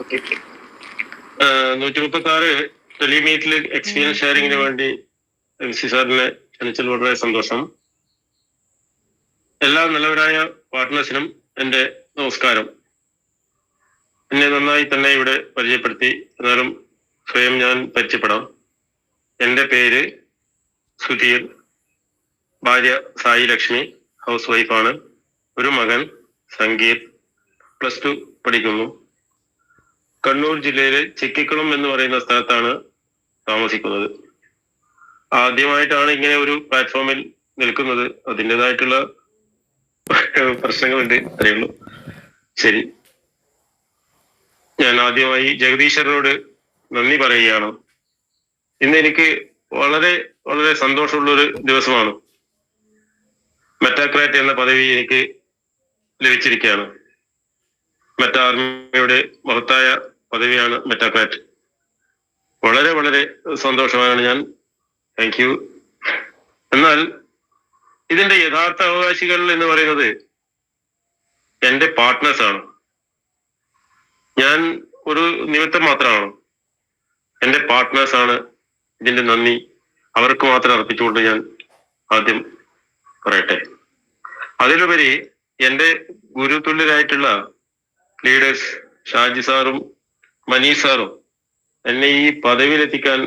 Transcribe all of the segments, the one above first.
Okay. 136 ടെലിമീറ്റിൽ experience ഷെയറിങ്ങിന് വേണ്ടി MC സാറിനെ ക്ഷണിച്ചതിൽ വളരെ സന്തോഷം. എല്ലാ നല്ലവരായ പാർട്ട്നേഴ്സിനും എൻ്റെ നമസ്കാരം. എന്നെ നന്നായി തന്നെ ഇവിടെ പരിചയപ്പെടുത്തി. എന്നാലും സ്വയം ഞാൻ പരിചയപ്പെടാം. എൻ്റെ പേര് സുധീർ, ഭാര്യ സായി ലക്ഷ്മി, ഹൗസ് വൈഫാണ്. ഒരു മകൻ സംഗീത്, +2 പഠിക്കുന്നു. കണ്ണൂർ ജില്ലയിലെ ചിക്കിക്കുളം എന്ന് പറയുന്ന സ്ഥലത്താണ് താമസിക്കുന്നത്. ആദ്യമായിട്ടാണ് ഇങ്ങനെ ഒരു പ്ലാറ്റ്ഫോമിൽ നിൽക്കുന്നത്. അതിൻ്റെതായിട്ടുള്ള പ്രശ്നങ്ങളുണ്ട്, അറിയുള്ളൂ. ശരി, ഞാൻ ആദ്യമായി ജഗദീശ്വരനോട് നന്ദി പറയുകയാണ്. ഇന്ന് എനിക്ക് വളരെ വളരെ സന്തോഷമുള്ളൊരു ദിവസമാണ്. മെറ്റാക്രാറ്റ് എന്ന പദവി എനിക്ക് ലഭിച്ചിരിക്കുകയാണ്. മെറ്റാ ആർമിയുടെ മഹത്തായ പദവിയാണ് മെറ്റാക്രാറ്റ്. വളരെ വളരെ സന്തോഷമാണ് ഞാൻ. Thank you. എന്നാൽ ഇതിന്റെ യഥാർത്ഥ അവകാശികൾ എന്ന് പറയുന്നത് എൻ്റെ പാർട്ട്നേഴ്സാണ്. ഞാൻ ഒരു നിമിത്തം മാത്രമാണ്. എൻ്റെ പാർട്ട്നേഴ്സാണ് ഇതിന്റെ നന്ദി അവർക്ക് മാത്രം അർപ്പിച്ചുകൊണ്ട് ഞാൻ ആദ്യം പറയട്ടെ. അതിലുപരി എൻ്റെ ഗുരുതുല്യരായിട്ടുള്ള ലീഡേഴ്സ് ഷാജി സാറും മനീഷ് സാറും എന്നെ ഈ പദവിയിലെത്തിക്കാൻ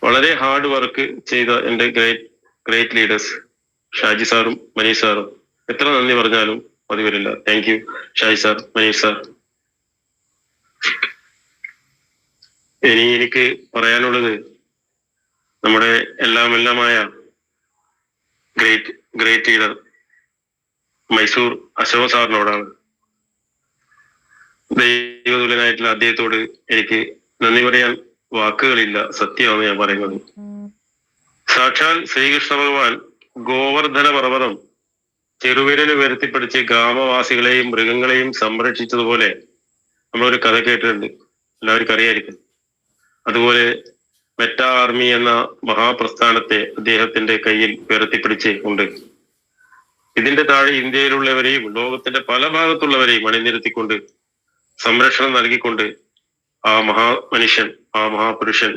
വളരെ ഹാർഡ് വർക്ക് ചെയ്ത എൻ്റെ ഗ്രേറ്റ് ലീഡേഴ്സ് ഷാജി സാറും മനീഷ് സാറും, എത്ര നന്ദി പറഞ്ഞാലും മതി വരില്ല. Thank you Shaji sir, Manish sir. ഇനി എനിക്ക് പറയാനുള്ളത് നമ്മുടെ എല്ലാമായ ഗ്രേറ്റ് ലീഡർ മൈസൂർ അശോക് സാറിനോടാണ്. ദൈവതുല്യനായിട്ടുള്ള അദ്ദേഹത്തോട് എനിക്ക് നന്ദി പറയാൻ വാക്കുകളില്ല. സത്യമാണ് ഞാൻ പറയുന്നത്. സാക്ഷാൽ ശ്രീകൃഷ്ണ ഭഗവാൻ ഗോവർദ്ധന പർവ്വതം ചെറുവിരൽ ഉയർത്തിപ്പിടിച്ച് ഗ്രാമവാസികളെയും മൃഗങ്ങളെയും സംരക്ഷിച്ചതുപോലെ നമ്മളൊരു കഥ കേട്ടിട്ടുണ്ട്, എല്ലാവർക്കും അറിയായിരിക്കും. അതുപോലെ മെറ്റാ ആർമി എന്ന മഹാപ്രസ്ഥാനത്തെ അദ്ദേഹത്തിന്റെ കയ്യിൽ ഉയർത്തിപ്പിടിച്ച് ഉണ്ട്. ഇതിന്റെ താഴെ ഇന്ത്യയിലുള്ളവരെയും ലോകത്തിന്റെ പല ഭാഗത്തുള്ളവരെയും അണിനിരത്തിക്കൊണ്ട് സംരക്ഷണം നൽകിക്കൊണ്ട് ആ മഹാമനുഷ്യൻ, ആ മഹാപുരുഷൻ,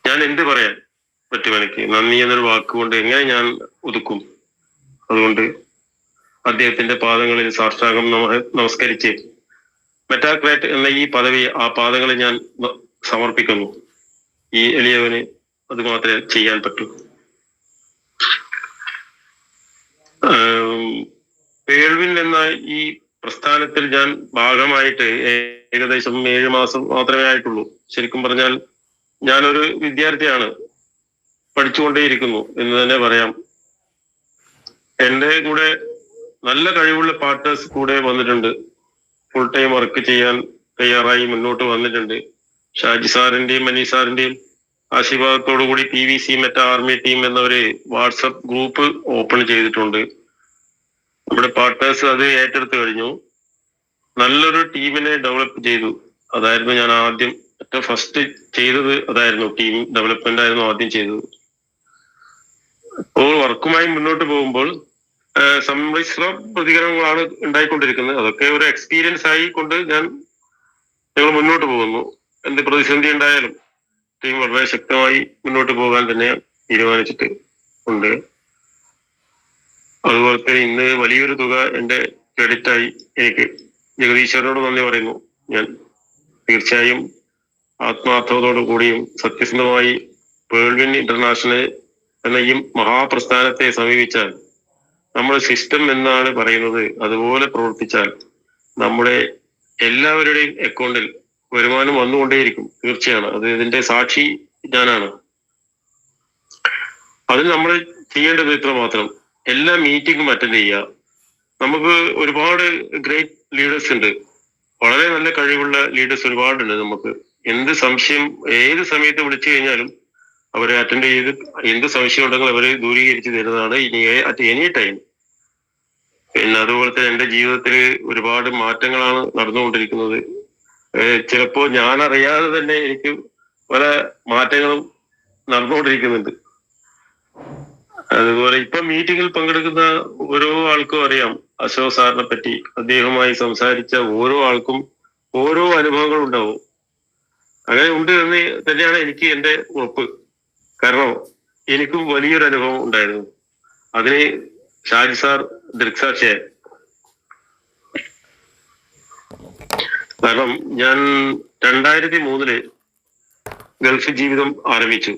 ഞാൻ എന്ത് പറയാൻ പറ്റും? എനിക്ക് നന്ദി എന്നൊരു വാക്കുകൊണ്ട് എങ്ങനെ ഞാൻ ഒതുക്കും? അതുകൊണ്ട് അദ്ദേഹത്തിന്റെ പാദങ്ങളിൽ സാഷ്ടാംഗം നമസ്കരിച്ച് മെറ്റാക്രാറ്റ് എന്ന ഈ പദവി, ആ പാദങ്ങളിൽ ഞാൻ സമർപ്പിക്കുന്നു. ഈ എളിയവന് അത് മാത്രമേ ചെയ്യാൻ പറ്റൂ. പേൾവിൻ എന്ന ഈ പ്രസ്ഥാനത്തിൽ ഞാൻ ഭാഗമായിട്ട് ഏകദേശം 7 മാസം മാത്രമേ ആയിട്ടുള്ളൂ. ശരിക്കും പറഞ്ഞാൽ ഞാനൊരു വിദ്യാർത്ഥിയാണ്, പഠിച്ചുകൊണ്ടേയിരിക്കുന്നു എന്ന് തന്നെ പറയാം. എൻ്റെ കൂടെ നല്ല കഴിവുള്ള പാർട്ട്നേഴ്സ് കൂടെ വന്നിട്ടുണ്ട്. ഫുൾ ടൈം വർക്ക് ചെയ്യാൻ തയ്യാറായി മുന്നോട്ട് വന്നിട്ടുണ്ട്. ഷാജി സാറിന്റെയും മനീഷ് സാറിന്റെയും ആശീർവാദത്തോടു കൂടി PVC മെറ്റാ ആർമി ടീം എന്നൊരു വാട്സപ്പ് ഗ്രൂപ്പ് ഓപ്പൺ ചെയ്തിട്ടുണ്ട്. നമ്മുടെ പാർട്ട്നേഴ്സ് അത് ഏറ്റെടുത്ത് കഴിഞ്ഞു. നല്ലൊരു ടീമിനെ ഡെവലപ്പ് ചെയ്തു. അതായിരുന്നു ഞാൻ ആദ്യം ഏറ്റവും ഫസ്റ്റ് ചെയ്തത്. അതായിരുന്നു ടീം ഡെവലപ്മെന്റ് ആയിരുന്നു ആദ്യം ചെയ്തത്. അപ്പോൾ വർക്കുമായി മുന്നോട്ട് പോകുമ്പോൾ സമ്മിശ്ര പ്രതികരണങ്ങളാണ് ഉണ്ടായിക്കൊണ്ടിരിക്കുന്നത്. അതൊക്കെ ഒരു എക്സ്പീരിയൻസ് ആയി കൊണ്ട് ഞങ്ങൾ മുന്നോട്ട് പോകുന്നു. എന്ത് പ്രതിസന്ധി ഉണ്ടായാലും ടീം വളരെ ശക്തമായി മുന്നോട്ട് പോകാൻ തന്നെ തീരുമാനിച്ചിട്ട് ഉണ്ട്. അതുപോലെ തന്നെ ഇന്ന് വലിയൊരു തുക എൻ്റെ ക്രെഡിറ്റായി എനിക്ക് ജഗദീശ്വരനോട് നന്ദി പറയുന്നു. ഞാൻ തീർച്ചയായും ആത്മാർത്ഥതയോടു കൂടിയും സത്യസന്ധമായി പേൾവിൻ ഇന്റർനാഷണൽ എന്ന ഈ മഹാപ്രസ്ഥാനത്തെ സമീപിച്ചാൽ, നമ്മുടെ സിസ്റ്റം എന്നാണ് പറയുന്നത്, അതുപോലെ പ്രവർത്തിച്ചാൽ നമ്മുടെ എല്ലാവരുടെയും അക്കൗണ്ടിൽ വരുമാനം വന്നുകൊണ്ടേയിരിക്കും. തീർച്ചയാണ്. അത് ഇതിന്റെ സാക്ഷി ഞാനാണ്. അത് നമ്മൾ ചെയ്യേണ്ടത് ഇത്ര മാത്രം: എല്ലാ മീറ്റിംഗും അറ്റൻഡ് ചെയ്യുക. നമുക്ക് ഒരുപാട് ഗ്രേറ്റ് ലീഡേഴ്സ് ഉണ്ട്, വളരെ നല്ല കഴിവുള്ള ലീഡേഴ്സ് ഒരുപാടുണ്ട്. നമുക്ക് എന്ത് സംശയം ഏത് സമയത്ത് വിളിച്ചു കഴിഞ്ഞാലും അവരെ അറ്റൻഡ് ചെയ്ത് എന്ത് സംശയം ഉണ്ടെങ്കിൽ അവരെ ദൂരീകരിച്ച് തരുന്നതാണ് അറ്റ് എനി ടൈം. പിന്നെ അതുപോലെ തന്നെ എൻ്റെ ജീവിതത്തിൽ ഒരുപാട് മാറ്റങ്ങളാണ് നടന്നുകൊണ്ടിരിക്കുന്നത്. ചിലപ്പോൾ ഞാൻ അറിയാതെ തന്നെ എനിക്ക് പല മാറ്റങ്ങളും നടന്നുകൊണ്ടിരിക്കുന്നുണ്ട്. അതുപോലെ ഇപ്പൊ മീറ്റിങ്ങിൽ പങ്കെടുക്കുന്ന ഓരോ ആൾക്കും അറിയാം അശോക് സാറിനെ പറ്റി. അദ്ദേഹവുമായി സംസാരിച്ച ഓരോ ആൾക്കും ഓരോ അനുഭവങ്ങളും ഉണ്ടാവും. അങ്ങനെ ഉണ്ട് എന്ന് തന്നെയാണ് എനിക്ക് എന്റെ ഉറപ്പ്. കാരണം എനിക്കും വലിയൊരു അനുഭവം ഉണ്ടായിരുന്നു. അതിന് ഷാജി സാർ ദൃക്സാക്ഷിയായി. കാരണം ഞാൻ 2003 ഗൾഫ് ജീവിതം ആരംഭിച്ചു.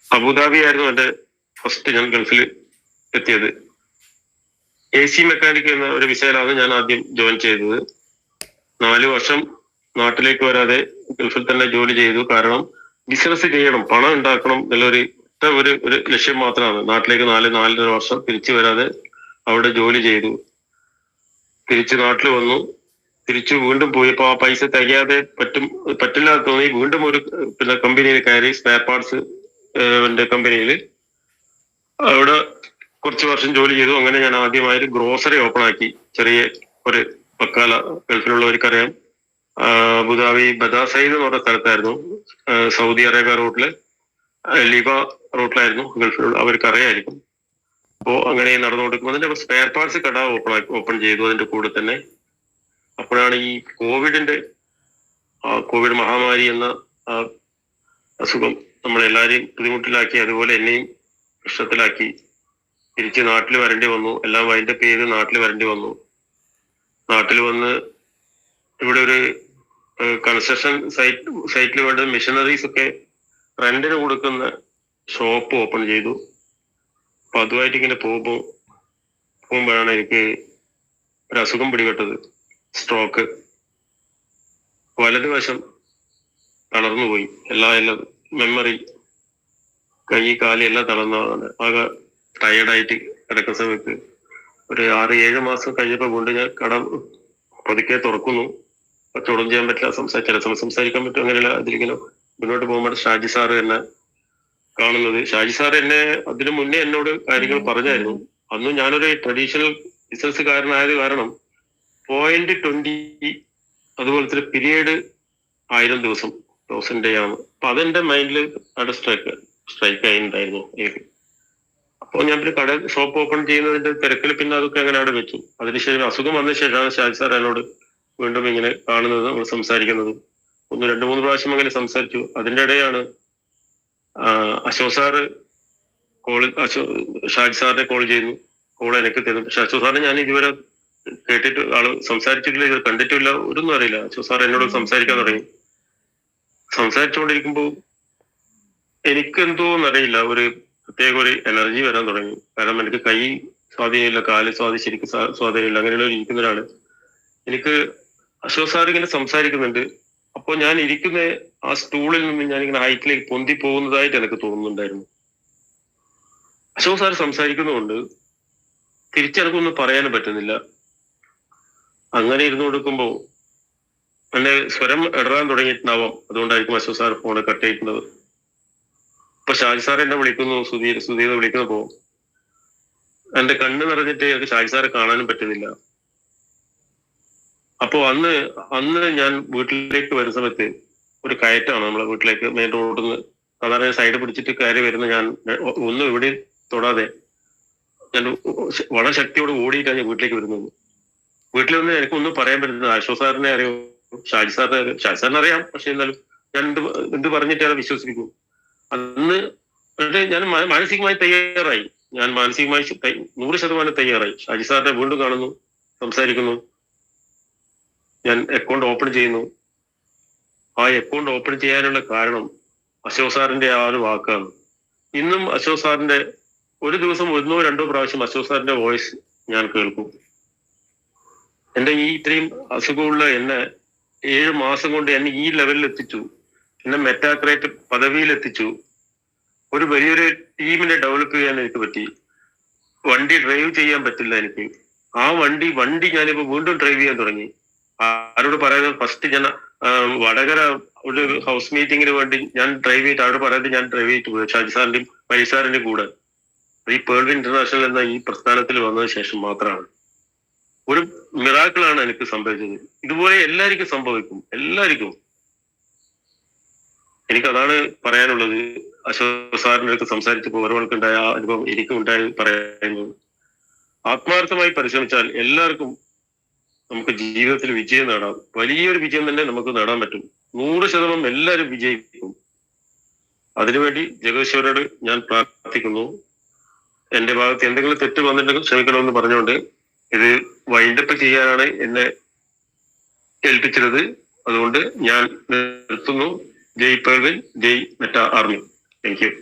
അബുദാബി ആയിരുന്നു എന്റെ ഫസ്റ്റ് ഞാൻ ഗൾഫിൽ എത്തിയത്. AC മെക്കാനിക് എന്ന ഒരു വിസയിലാണ് ഞാൻ ആദ്യം ജോയിൻ ചെയ്തത്. 4 വർഷം നാട്ടിലേക്ക് വരാതെ ഗൾഫിൽ തന്നെ ജോലി ചെയ്തു. കാരണം ബിസിനസ് ചെയ്യണം, പണം ഉണ്ടാക്കണം എന്നുള്ളൊരു ഒരു ലക്ഷ്യം മാത്രമാണ്. നാട്ടിലേക്ക് 4-4.5 വർഷം തിരിച്ചു വരാതെ അവിടെ ജോലി ചെയ്തു. തിരിച്ച് നാട്ടിൽ വന്നു. തിരിച്ചു വീണ്ടും പോയപ്പോൾ ആ പൈസ തികയാതെ പറ്റില്ലാതെ തോന്നി. വീണ്ടും ഒരു കമ്പനിയിൽ കയറി, സ്പെയർ പാർട്സ് കമ്പനിയിൽ. അവിടെ കുറച്ച് വർഷം ജോലി ചെയ്തു. അങ്ങനെ ഞാൻ ആദ്യമായിട്ട് ഗ്രോസറി ഓപ്പൺ ആക്കി. ചെറിയ ഒരു വക്കാല, ഗൾഫിലുള്ളവർക്കറിയാം, അബുദാബി ബദാസൈദ് എന്ന് പറഞ്ഞ സ്ഥലത്തായിരുന്നു. സൗദി അറേബ്യ റൂട്ടില്, ലിബ റൂട്ടിലായിരുന്നു. ഗൾഫിലുള്ള അവർക്ക് അറിയായിരിക്കും. അപ്പോ അങ്ങനെ നടന്നുകൊണ്ടിരിക്കും. അതിന്റെ സ്പെയർ പാർട്സ് കട ഓപ്പൺ ചെയ്തു അതിന്റെ കൂടെ തന്നെ. അപ്പോഴാണ് ഈ കോവിഡ് മഹാമാരി എന്ന അസുഖം നമ്മളെല്ലാരെയും ബുദ്ധിമുട്ടിലാക്കി. അതുപോലെ എന്നെയും പ്രശ്നത്തിലാക്കി. തിരിച്ച് നാട്ടിൽ വരേണ്ടി വന്നു. എല്ലാം വൈൻഡപ്പ് ചെയ്ത് നാട്ടിൽ വരേണ്ടി വന്നു. നാട്ടിൽ വന്ന് ഇവിടെ ഒരു കൺസ്ട്രക്ഷൻ സൈറ്റിൽ വേണ്ട മെഷീനറീസ് ഒക്കെ റെന്റിന് കൊടുക്കുന്ന ഷോപ്പ് ഓപ്പൺ ചെയ്തു. അപ്പൊ അതുമായിട്ട് ഇങ്ങനെ പോകുമ്പോഴാണ് എനിക്ക് ഒരു അസുഖം പിടിപെട്ടത്. സ്ട്രോക്ക്. വലതുവശം തളർന്നുപോയി. എല്ലാം മെമ്മറി, കൈ കാല് എല്ലാം തളർന്നതാണ്. ആകെ ടയർഡായിട്ട് കിടക്കുന്ന സമയത്ത് ഒരു 6-7 മാസം കഴിഞ്ഞപ്പോൾ കൊണ്ട് ഞാൻ കട പതുക്കെ തുറക്കുന്നു. കച്ചവടം ചെയ്യാൻ പറ്റില്ല. ചില സമയം സംസാരിക്കാൻ പറ്റും. അങ്ങനെയല്ല. അതിലിങ്ങനെ മുന്നോട്ട് പോകുമ്പോൾ ഷാജി സാറ് എന്നെ കാണുന്നത്. ഷാജി സാർ എന്നെ അതിനു മുന്നേ എന്നോട് കാര്യങ്ങൾ പറഞ്ഞായിരുന്നു. അന്ന് ഞാനൊരു ട്രഡീഷണൽ ബിസിനസ്സുകാരനായത് കാരണം 0.20 അതുപോലത്തെ പീരീഡ് 1000 ദിവസം 1000 ഡേ ആണ്. അപ്പൊ അതെന്റെ മൈൻഡിൽ അവിടെ സ്ട്രൈക്ക് ആയിട്ടുണ്ടായിരുന്നു എനിക്ക്. അപ്പോൾ ഞാൻ പിന്നെ ഷോപ്പ് ഓപ്പൺ ചെയ്യുന്നതിന്റെ തിരക്കിൽ പിന്നെ അതൊക്കെ അങ്ങനെ അവിടെ വെച്ചു. അതിനുശേഷം അസുഖം വന്ന ശേഷമാണ് ഷാജി സാർ എന്നോട് വീണ്ടും ഇങ്ങനെ കാണുന്നത്, നമ്മൾ സംസാരിക്കുന്നതും. 1-2-3 പ്രാവശ്യം അങ്ങനെ സംസാരിച്ചു. അതിന്റെ ഇടയാണ് അശോക് സാറ് ഷാജി സാറിനെ കോൾ ചെയ്യുന്നു. കോൾ എനിക്ക് തരുന്നു. പക്ഷെ അശോക് സാറിനെ ഞാൻ ഇതുവരെ കേട്ടിട്ട് സംസാരിച്ചിട്ടില്ല, ഇത് കണ്ടിട്ടില്ല, ഒന്നും അറിയില്ല. അശോക് സാർ എന്നോട് സംസാരിക്കാൻ തുടങ്ങി. സംസാരിച്ചുകൊണ്ടിരിക്കുമ്പോൾ എനിക്കെന്തോ എന്നറിയില്ല, ഒരു പ്രത്യേക ഒരു എനർജി വരാൻ തുടങ്ങി. കാരണം എനിക്ക് കൈ സ്വാധീനമില്ല, കാല് ശരിക്കും സ്വാധീനമില്ല. അങ്ങനെയുള്ള ഇരിക്കുന്ന ഒരാള്. എനിക്ക് അശോക് സാർ ഇങ്ങനെ സംസാരിക്കുന്നുണ്ട്. അപ്പൊ ഞാൻ ഇരിക്കുന്ന ആ സ്റ്റൂളിൽ നിന്ന് ഞാനിങ്ങനെ ഹൈറ്റിലേക്ക് പൊന്തി പോകുന്നതായിട്ട് എനിക്ക് തോന്നുന്നുണ്ടായിരുന്നു. അശോക് സാർ സംസാരിക്കുന്നതുകൊണ്ട് തിരിച്ചെനക്കൊന്നും പറയാനും പറ്റുന്നില്ല. അങ്ങനെ ഇരുന്ന് കൊടുക്കുമ്പോ എന്റെ സ്വരം ഇടറാൻ തുടങ്ങിയിട്ടുണ്ടാവാം. അതുകൊണ്ടായിരിക്കും അശോക് സാർ ഫോണ് കട്ട് ചെയ്തിട്ടുള്ളത്. ഇപ്പൊ ഷാജി സാർ എന്നെ വിളിക്കുന്നു, സുധീർ വിളിക്കുന്നപ്പോ എന്റെ കണ്ണ് നിറഞ്ഞിട്ട് എനിക്ക് ഷാജി സാറെ കാണാനും പറ്റുന്നില്ല. അപ്പോ അന്ന് ഞാൻ വീട്ടിലേക്ക് വരുന്ന സമയത്ത് ഒരു കയറ്റാണ് നമ്മളെ വീട്ടിലേക്ക്, മെയിൻ റോഡിൽ നിന്ന് സാധാരണ സൈഡ് പിടിച്ചിട്ട് കയറി വരുന്ന ഞാൻ ഒന്നും ഇവിടെ തൊടാതെ ഞാൻ വളരെ ശക്തിയോട് ഓടിയിട്ടാണ് ഞാൻ വീട്ടിലേക്ക് വരുന്നത്. വീട്ടിൽ വന്ന് എനിക്കൊന്നും പറയാൻ പറ്റുന്നത്. അശോക് സാറിനെ അറിയോ, ഷാജി സാറിനെ അറിയാം. പക്ഷെ എന്നാലും ഞാൻ എന്ത് പറഞ്ഞിട്ടാണ് വിശ്വസിപ്പിക്കും. അന്ന് ഞാൻ മാനസികമായി തയ്യാറായി. ഞാൻ മാനസികമായി 100% തയ്യാറായി. ഷാജി സാറിനെ വീണ്ടും കാണുന്നു, സംസാരിക്കുന്നു. ഞാൻ അക്കൗണ്ട് ഓപ്പൺ ചെയ്യുന്നു. ആ അക്കൗണ്ട് ഓപ്പൺ ചെയ്യാനുള്ള കാരണം അശോക് സാറിന്റെ ആ ഒരു വാക്കാണ്. ഇന്നും അശോക് സാറിന്റെ ഒരു ദിവസം 1-2 പ്രാവശ്യം അശോക് സാറിന്റെ വോയിസ് ഞാൻ കേൾക്കും. എന്റെ ഈ ഇത്രയും അസുഖമുള്ള എന്നെ 7 മാസം കൊണ്ട് എന്നെ ഈ ലെവലിൽ എത്തിച്ചു. എന്നെ മെറ്റാക്രേറ്റ് പദവിയിൽ എത്തിച്ചു. ഒരു വലിയൊരു ടീമിനെ ഡെവലപ്പ് ചെയ്യാൻ എനിക്ക് പറ്റി. വണ്ടി ഡ്രൈവ് ചെയ്യാൻ പറ്റില്ല എനിക്ക്. ആ വണ്ടി ഞാനിപ്പോ വീണ്ടും ഡ്രൈവ് ചെയ്യാൻ തുടങ്ങി. ആരോട് പറയുന്നത്, ഫസ്റ്റ് ഞാൻ വടകര ഒരു ഹൗസ് മീറ്റിങ്ങിന് വേണ്ടി ഞാൻ ഡ്രൈവ് ചെയ്തിട്ട് അവരോട് പറയുന്നത് ഞാൻ ഡ്രൈവ് ചെയ്തിട്ട് പോയി ഷാജി സാറിന്റെയും വൈസാറിന്റെയും കൂടെ. ഈ പേൾ ഇന്റർനാഷണൽ എന്ന ഈ പ്രസ്ഥാനത്തിൽ വന്നതിന് ശേഷം മാത്രമാണ്. ഒരു മിറാക്കിളാണ് എനിക്ക് സംഭവിച്ചത്. ഇതുപോലെ എല്ലാവർക്കും സംഭവിക്കും, എല്ലാവർക്കും. എനിക്കതാണ് പറയാനുള്ളത്. അശോക് സാറിന്റെ അടുത്ത് സംസാരിച്ചപ്പോൾ ഒരാൾക്കുണ്ടായ ആ അനുഭവം എനിക്കും ഉണ്ടായി പറയുന്നത്. ആത്മാർത്ഥമായി പരിശ്രമിച്ചാൽ എല്ലാവർക്കും നമുക്ക് ജീവിതത്തിൽ വിജയം നേടാം. വലിയൊരു വിജയം തന്നെ നമുക്ക് നേടാൻ പറ്റും. 100% എല്ലാവരും വിജയിക്കും. അതിനുവേണ്ടി ജഗദീശ്വരോട് ഞാൻ പ്രാർത്ഥിക്കുന്നു. എന്റെ ഭാഗത്ത് എന്തെങ്കിലും തെറ്റ് വന്നിട്ടുണ്ടെങ്കിൽ ക്ഷമിക്കണമെന്ന് പറഞ്ഞുകൊണ്ട് ഇത് വൈൻഡപ്പ് ചെയ്യാനാണ് എന്നെ ഏൽപ്പിച്ചത്. അതുകൊണ്ട് ഞാൻ നിർത്തുന്നു. ജയ് പെർവിൻ, ജയ് മെറ്റ ആർമി. Thank you.